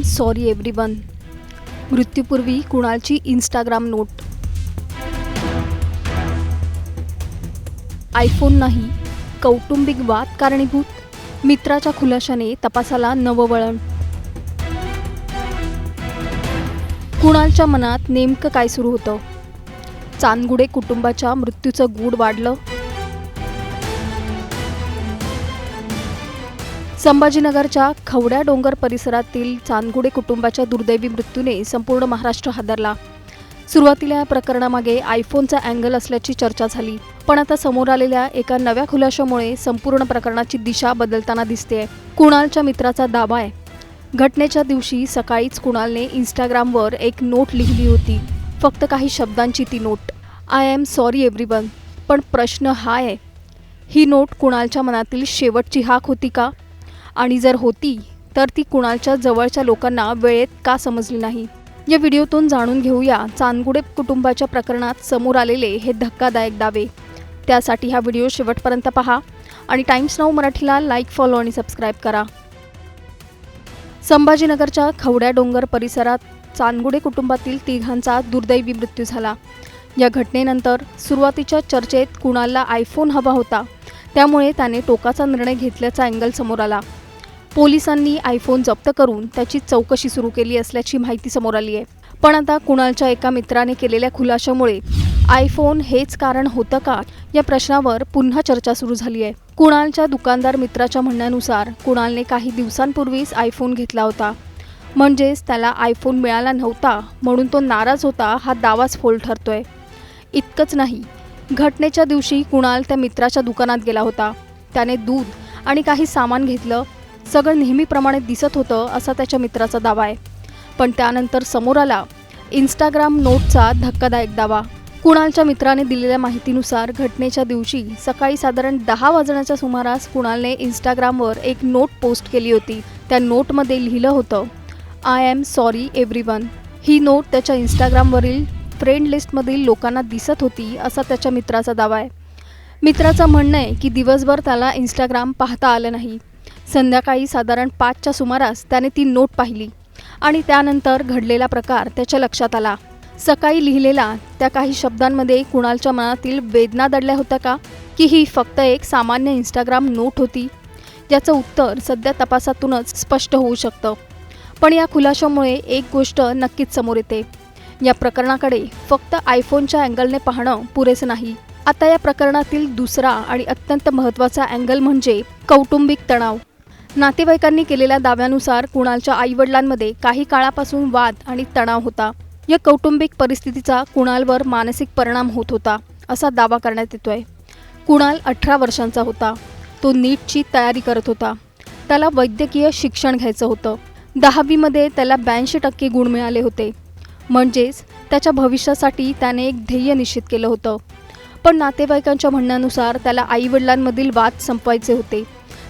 Sorry everyone. मृत्यूपूर्वी कुणालची Instagram note. IPhone नाही, कौटुंबिक वाद कारणीभूत. मित्राच्या खुलाशाने तपासाला नवं वळण. कुणालच्या मनात नेमकं काय सुरू होतं? चांदगुडे कुटुंबाच्या मृत्यूचं गूढ वाढलं. संभाजीनगरच्या खवड्या डोंगर परिसरातील चांदगुडे कुटुंबाच्या दुर्दैवी मृत्यूने संपूर्ण महाराष्ट्र हादरला. सुरुवातीला या प्रकरणामागे आयफोनचा अँगल असल्याची चर्चा झाली, पण आता समोर आलेल्या एका नव्या खुलाशामुळे संपूर्ण प्रकरणाची दिशा बदलताना दिसतेय. कुणालच्या मित्राचा दावा आहे, घटनेच्या दिवशी सकाळीच कुणालने इंस्टाग्रामवर एक नोट लिहिली होती. फक्त काही शब्दांची ती note. I am sorry everyone. पण प्रश्न हा आहे, ही नोट कुणालच्या मनातील शेवटची हाक होती का? आणि जर होती तर ती कुणालच्या जवळच्या लोकांना वेळेत का समजली नाही? या व्हिडिओतून जाणून घेऊया चांदगुडे कुटुंबाच्या प्रकरणात समोर आलेले हे धक्कादायक दावे. त्यासाठी हा व्हिडिओ शेवटपर्यंत पहा आणि टाइम्स नाऊ मराठीला लाईक, फॉलो आणि सबस्क्राईब करा. संभाजीनगरच्या खवड्या डोंगर परिसरात चांदगुडे कुटुंबातील तिघांचा दुर्दैवी मृत्यू झाला. या घटनेनंतर सुरुवातीच्या चर्चेत कुणालला आयफोन हवा होता, त्यामुळे त्याने टोकाचा निर्णय घेतल्याचा अँगल समोर आला. पोलिसांनी आयफोन जप्त करून त्याची चौकशी सुरू केली असल्याची माहिती समोर आली आहे. पण आता कुणालच्या एका मित्राने केलेल्या खुलाशामुळे आयफोन हेच कारण होतं का, या प्रश्नावर पुन्हा चर्चा सुरू झाली आहे. कुणालच्या दुकानदार मित्राच्या म्हणण्यानुसार कुणालने काही दिवसांपूर्वीच आयफोन घेतला होता, म्हणजेच त्याला आयफोन मिळाला नव्हता म्हणून तो नाराज होता, हा दावाच फोल ठरतोय. इतकंच नाही, घटनेच्या दिवशी कुणाल त्या मित्राच्या दुकानात गेला होता. त्याने दूध आणि काही सामान घेतलं. सगळं नेहमीप्रमाणे दिसत होतं असा त्याच्या मित्राचा दावा आहे. पण त्यानंतर समोर आला इंस्टाग्राम नोटचा धक्कादायक दावा. कुणालच्या मित्राने दिलेल्या माहितीनुसार घटनेच्या दिवशी सकाळी साधारण 10 वाजण्याच्या सुमारास कुणालने इंस्टाग्रामवर एक नोट पोस्ट केली होती. त्या नोटमध्ये लिहिलं होतं, I am sorry everyone. He note त्याच्या इंस्टाग्रामवरील फ्रेंड लिस्टमधील लोकांना दिसत होती असा त्याच्या मित्राचा दावा आहे. मित्राचं म्हणणं आहे की दिवसभर त्याला इंस्टाग्राम पाहता आलं नाही. संध्याकाळी साधारण 5च्या सुमारास त्याने ती नोट पाहिली आणि त्यानंतर घडलेला प्रकार त्याच्या लक्षात आला. सकाळी लिहिलेल्या त्या काही शब्दांमध्ये कुणालच्या मनातील वेदना दडल्या होत्या का, की ही फक्त एक सामान्य इंस्टाग्राम नोट होती? याचं उत्तर सध्या तपासातूनच स्पष्ट होऊ शकतं. पण या खुलाशामुळे एक गोष्ट नक्कीच समोर येते, या प्रकरणाकडे फक्त आयफोनच्या अँगलने पाहणं पुरेसं नाही. आता या प्रकरणातील दुसरा आणि अत्यंत महत्त्वाचा अँगल म्हणजे कौटुंबिक तणाव. नातेवाईकांनी केलेल्या दाव्यानुसार कुणालच्या आईवडिलांमध्ये काही काळापासून वाद आणि तणाव होता. या कौटुंबिक परिस्थितीचा कुणालवर मानसिक परिणाम होत होता असा दावा करण्यात येतोय. कुणाल 18 वर्षांचा होता. तो नीटची तयारी करत होता. त्याला वैद्यकीय शिक्षण घ्यायचं होतं. 10वीमध्ये त्याला 82% गुण मिळाले होते. म्हणजेच त्याच्या भविष्यासाठी त्याने एक ध्येय निश्चित केलं होतं. पण नातेवाईकांच्या म्हणण्यानुसार त्याला आईवडिलांमधील वाद संपवायचे होते.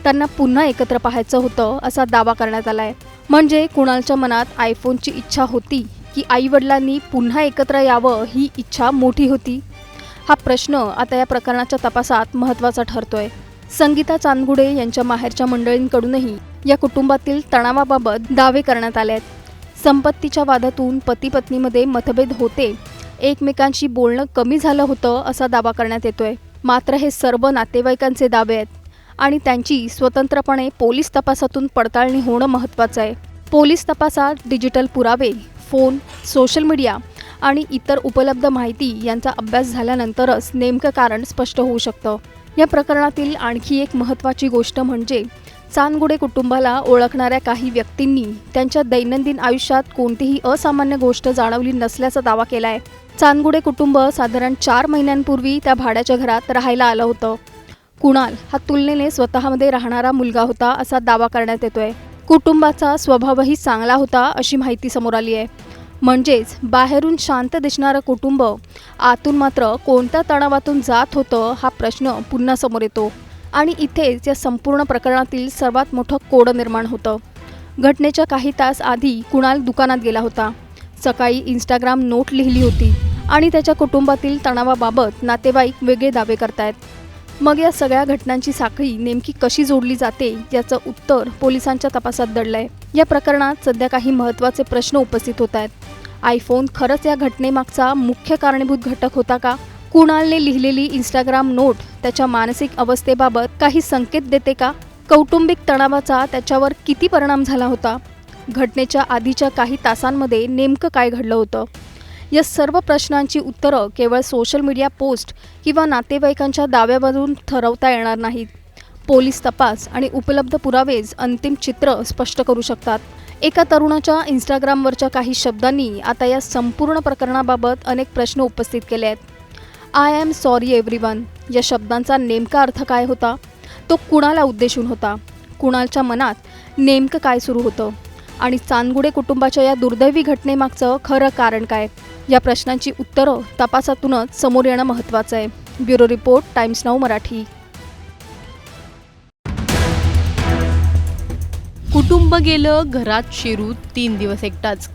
त्यांना पुन्हा एकत्र पाहायचं होतं असा दावा करण्यात आला आहे. म्हणजे कुणालच्या मनात आयफोनची इच्छा होती की आईवडिलांनी पुन्हा एकत्र यावं ही इच्छा मोठी होती? हा प्रश्न आता या प्रकरणाच्या तपासात महत्त्वाचा ठरतोय. संगीता चांदगुडे यांच्या माहेरच्या मंडळींकडूनही या कुटुंबातील तणावाबाबत दावे करण्यात आले आहेत. संपत्तीच्या वादातून पती पत्नीमध्ये मतभेद होते, एकमेकांशी बोलणं कमी झालं होतं असा दावा करण्यात येतोय. मात्र हे सर्व नातेवाईकांचे दावे आहेत आणि त्यांची स्वतंत्रपणे पोलीस तपासातून पडताळणी होणं महत्त्वाचं आहे. पोलीस तपासात डिजिटल पुरावे, फोन, सोशल मीडिया आणि इतर उपलब्ध माहिती यांचा अभ्यास झाल्यानंतरच नेमकं कारण स्पष्ट होऊ शकतं. या प्रकरणातील आणखी एक महत्त्वाची गोष्ट म्हणजे चांदगुडे कुटुंबाला ओळखणाऱ्या काही व्यक्तींनी त्यांच्या दैनंदिन आयुष्यात कोणतीही असामान्य गोष्ट जाणवली नसल्याचा दावा केला आहे. चांदगुडे कुटुंब साधारण 4 महिन्यांपूर्वी त्या भाड्याच्या घरात राहायला आलं होतं. कुणाल हा तुलनेने स्वतःमध्ये राहणारा मुलगा होता असा दावा करण्यात येतोय. कुटुंबाचा स्वभावही चांगला होता अशी माहिती समोर आली आहे. म्हणजेच बाहेरून शांत दिसणारं कुटुंब आतून मात्र कोणत्या तणावातून जात होतं हा प्रश्न पुन्हा समोर येतो. आणि इथेच या संपूर्ण प्रकरणातील सर्वात मोठं कोडं निर्माण होतं. घटनेच्या काही तास आधी कुणाल दुकानात गेला होता. सकाळी इंस्टाग्राम नोट लिहिली होती आणि त्याच्या कुटुंबातील तणावाबाबत नातेवाईक वेगळे दावे करतायत. मग या सगळ्या घटनांची साखळी नेमकी कशी जोडली जाते याचं उत्तर पोलिसांच्या तपासात दडलंय। या प्रकरणात सध्या काही महत्त्वाचे प्रश्न उपस्थित होत आहेत। आयफोन खरंच या घटनेमागचा मुख्य कारणीभूत घटक होता का? कुणालने लिहिलेली इंस्टाग्राम नोट त्याच्या मानसिक अवस्थेबाबत काही संकेत देते का? कौटुंबिक तणावाचा त्याच्यावर किती परिणाम झाला होता? घटनेच्या आधीच्या काही तासांमध्ये नेमकं काय घडलं होतं? या सर्व प्रश्नांची उत्तरं केवळ सोशल मीडिया पोस्ट किंवा नातेवाईकांच्या दाव्यावरून ठरवता येणार नाहीत। पोलीस तपास आणि उपलब्ध पुरावेच अंतिम चित्र स्पष्ट करू शकतात। एका तरुणाच्या इंस्टाग्रामवरच्या काही शब्दांनी आता या संपूर्ण प्रकरणाबाबत अनेक प्रश्न उपस्थित केले आहेत। आय एम सॉरी एव्हरीवन या शब्दांचा नेमका अर्थ काय होता? तो कुणाला उद्देशून होता? कुणालच्या मनात नेमकं काय सुरू होतं? आणि चांदगुडे कुटुंबाच्या या दुर्दैवी घटनेमागचं खरं कारण काय? या प्रश्नांची उत्तरं तपासातूनच समोर येणं महत्त्वाचं आहे। Bureau report, times now Marathi. कुटुंब गेलं घरात, शेरू 3 दिवस एकटाच।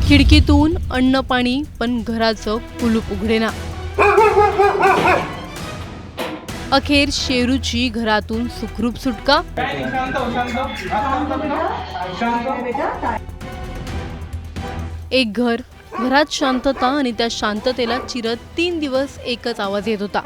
खिडकीतून अन्न पाणी पण घराचं कुलूप उघडेना। अखेर शेरूची घरातून सुखरूप सुटका। एक घर, घरात शांतता आणि त्या शांततेला चिरत 3 दिवस एकच आवाज येत होता,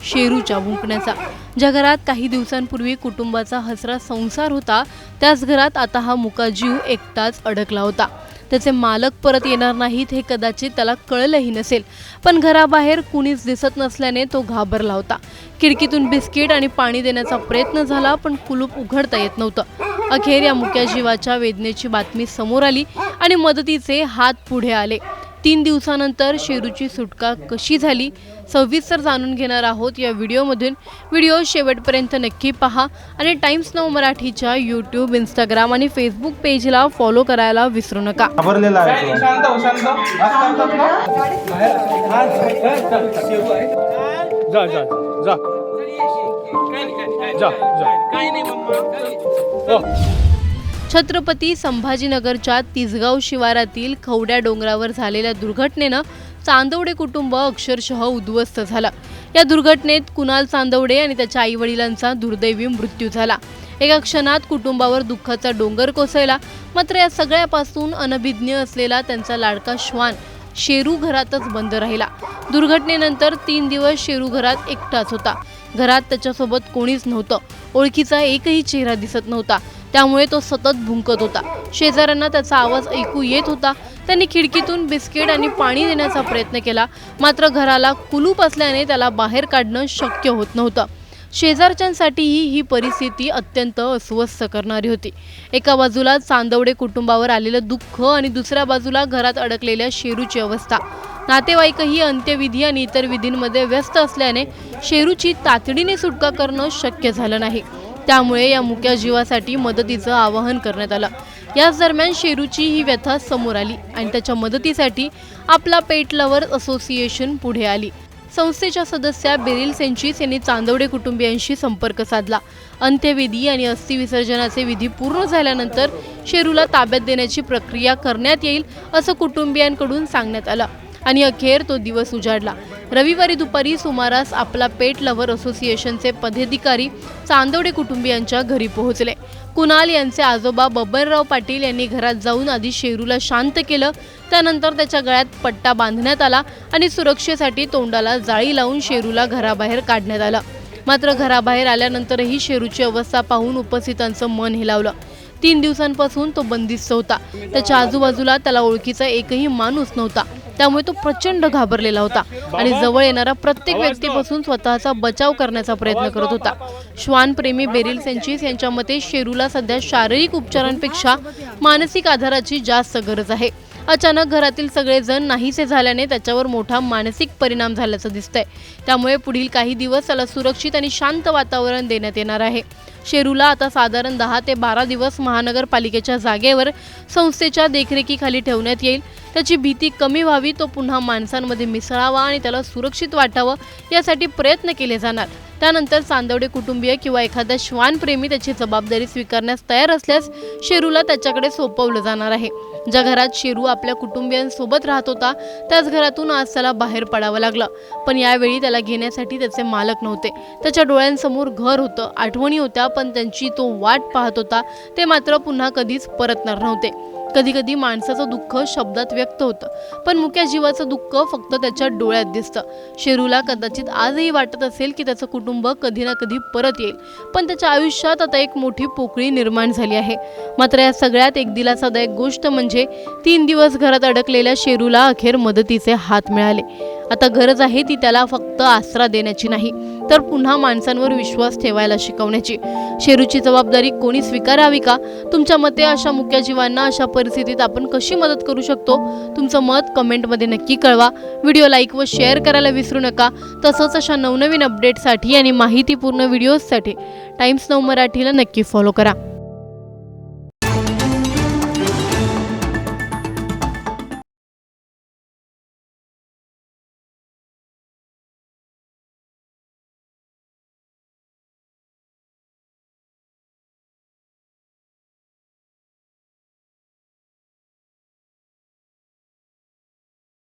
शेरूच्या भुंकण्याचा। ज्या घरात काही दिवसांपूर्वी कुटुंबाचा हसरा संसार होता, त्याच घरात आता हा मुका जीव एकटाच अडकला होता। त्याचे मालक परत येणार नाहीत हे कदाचित त्याला कळलंही नसेल, पण घराबाहेर कुणीच दिसत नसल्याने तो घाबरला होता। खिडकीतून बिस्किट आणि पाणी देण्याचा प्रयत्न झाला, पण कुलूप उघडता येत नव्हतं। अखेर या मुक्या जीवाच्या वेदनेची बातमी समोर आली आणि मदतीचे हात पुढे आले। 3 दिवसानंतर शेरूची सुटका कशी झाली सविस्तर जाणून घेणार आहोत या व्हिडिओमधून। व्हिडिओ शेवटपर्यंत नक्की पहा आणि टाइम्स नाऊ मराठीच्या यूट्यूब, इंस्टाग्राम आणि फेसबुक पेजला फॉलो करायला विसरू नका। छत्रपती संभाजीनगरच्या तिसगाव शिवारातील खवड्या डोंगरावर झालेल्या दुर्घटनेनं चांदवडे कुटुंब अक्षरशः उद्ध्वस्त झालं। या दुर्घटनेत कुणाल चांदवडे आणि त्याच्या आईवडिलांचा दुर्दैवी मृत्यू झाला। एका क्षणात कुटुंबावर दुःखाचा डोंगर कोसळला। मात्र या सगळ्यापासून अनभिज्ञ असलेला त्यांचा लाडका श्वान शेरू घरातच बंद राहिला। दुर्घटनेनंतर 3 दिवस शेरू घरात एकटाच होता। घरात त्याच्यासोबत कोणीच नव्हतं, ओळखीचा एकही चेहरा दिसत नव्हता, त्यामुळे तो सतत भुंकत होता। शेजाऱ्यांना त्याचा आवाज ऐकू येत होता। त्यांनी खिडकीतून बिस्किट आणि पाणी देण्याचा प्रयत्न केला, मात्र घराला कुलूप असल्याने त्याला बाहेर काढणं शक्य होत नव्हतं। शेजारच्यांसाठीही ही परिस्थिती अत्यंत अस्वस्थ करणारी होती। एका बाजूला चांदवडे कुटुंबावर आलेलं दुःख आणि दुसऱ्या बाजूला घरात अडकलेल्या शेरूची अवस्था। नातेवाईकही अंत्यविधी आणि इतर विधींमध्ये व्यस्त असल्याने शेरूची तातडीने सुटका करणं शक्य झालं नाही। त्यामुळे या मुक्या जीवासाठी मदतीचं आवाहन करण्यात आलं। याच दरम्यान शेरूची ही व्यथा समोर आली आणि त्याच्या मदतीसाठी आपला पेट लव्हर्स असोसिएशन पुढे आली। संस्थेच्या सदस्या बेरिल सेंचिस यांनी चांदवडे कुटुंबियांशी संपर्क साधला। अंत्यविधी आणि अस्थि विसर्जनाचे विधी पूर्ण झाल्यानंतर शेरूला ताब्यात देण्याची प्रक्रिया करण्यात येईल असं कुटुंबियांकडून सांगण्यात आलं आणि अखेर तो दिवस उजाडला। रविवारी दुपारी सुमारास आपला पेट लव्हर असोसिएशनचे पदाधिकारी चांदवडे कुटुंबियांच्या घरी पोहोचले। कुणाल यांचे आजोबा बबनराव पाटील यांनी घरात जाऊन आधी शेरूला शांत केलं, त्यानंतर त्याच्या गळ्यात पट्टा बांधण्यात आला आणि सुरक्षेसाठी तोंडाला जाळी लावून शेरूला घराबाहेर काढण्यात आलं। मात्र घराबाहेर आल्यानंतरही शेरूची अवस्था पाहून उपस्थितांचं मन हेलावलं। 3 दिवसांपासून तो बंदिस्त होता। त्याच्या आजूबाजूला त्याला ओळखीचा एकही माणूस नव्हता, त्यामुळे तो प्रचंड घाबरलेला होता आणि जवळ येणारा प्रत्येक व्यक्तीपासून स्वतःचा बचाव करण्याचा प्रयत्न करत होता। श्वानप्रेमी बेरिल सेंचिस यांच्या मते शेरूला सध्या शारीरिक उपचारांपेक्षा मानसिक आधाराची जास्त गरज आहे। अचानक घरातील सगळेजण नाहीसे झाल्याने त्याच्यावर मोठा मानसिक परिणाम झाल्याचं दिसतंय। त्यामुळे पुढील काही दिवस त्याला सुरक्षित आणि शांत वातावरण देण्यात येणार आहे। शेरूला आता साधारण 10 ते 12 दिवस महानगरपालिकेच्या जागेवर संस्थेच्या देखरेखीखाली ठेवण्यात येईल। त्याची भीती कमी व्हावी, तो पुन्हा माणसांमध्ये मिसळावा आणि त्याला सुरक्षित वाटावं यासाठी प्रयत्न केले जाणार। त्यानंतर चांदवडे कुटुंबीय किंवा एखादा श्वानप्रेमी त्याची जबाबदारी स्वीकारण्यास तयार असल्यास शेरूला त्याच्याकडे सोपवलं जाणार आहे। ज्या घरात शेरू आपल्या कुटुंबियांसोबत राहत होता त्याच घरातून आज त्याला बाहेर पडावं लागलं. पण यावेळी त्याला घेण्यासाठी त्याचे मालक नव्हते. त्याच्या डोळ्यांसमोर घर होतं, आठवणी होत्या, पण त्यांची तो वाट पाहत होता ते मात्र पुन्हा कधीच परतणार नव्हते. कधी कधी माणसाचं दुःख शब्दात व्यक्त होतं, पण मुक्या जीवाचं दुःख फक्त त्याच्या डोळ्यात दिसतं. शेरूला कदाचित आजही वाटत असेल की त्याचं कुटुंब कधी ना कधी परत येईल, पण त्याच्या आयुष्यात आता एक मोठी पोकळी निर्माण झाली आहे. मात्र या सगळ्यात एक दिलासादायक गोष्ट म्हणजे 3 दिवस घरात अडकलेल्या शेरूला अखेर मदतीचे हात मिळाले. आता गरज आहे ती त्याला फक्त आसरा देण्याची नाही, तर पुन्हा माणसांवर विश्वास ठेवायला शिकवण्याची. शेरूची जबाबदारी कोणी स्वीकारावी का? तुमच्या मते अशा मुक्या जीवांना अशा परिस्थितीत आपण कशी मदत करू शकतो? तुमचं मत कमेंटमध्ये नक्की कळवा. व्हिडिओ लाईक व शेअर करायला विसरू नका. तसंच अशा नवनवीन अपडेटसाठी आणि माहितीपूर्ण व्हिडिओजसाठी टाइम्स नाऊ मराठीला नक्की फॉलो करा.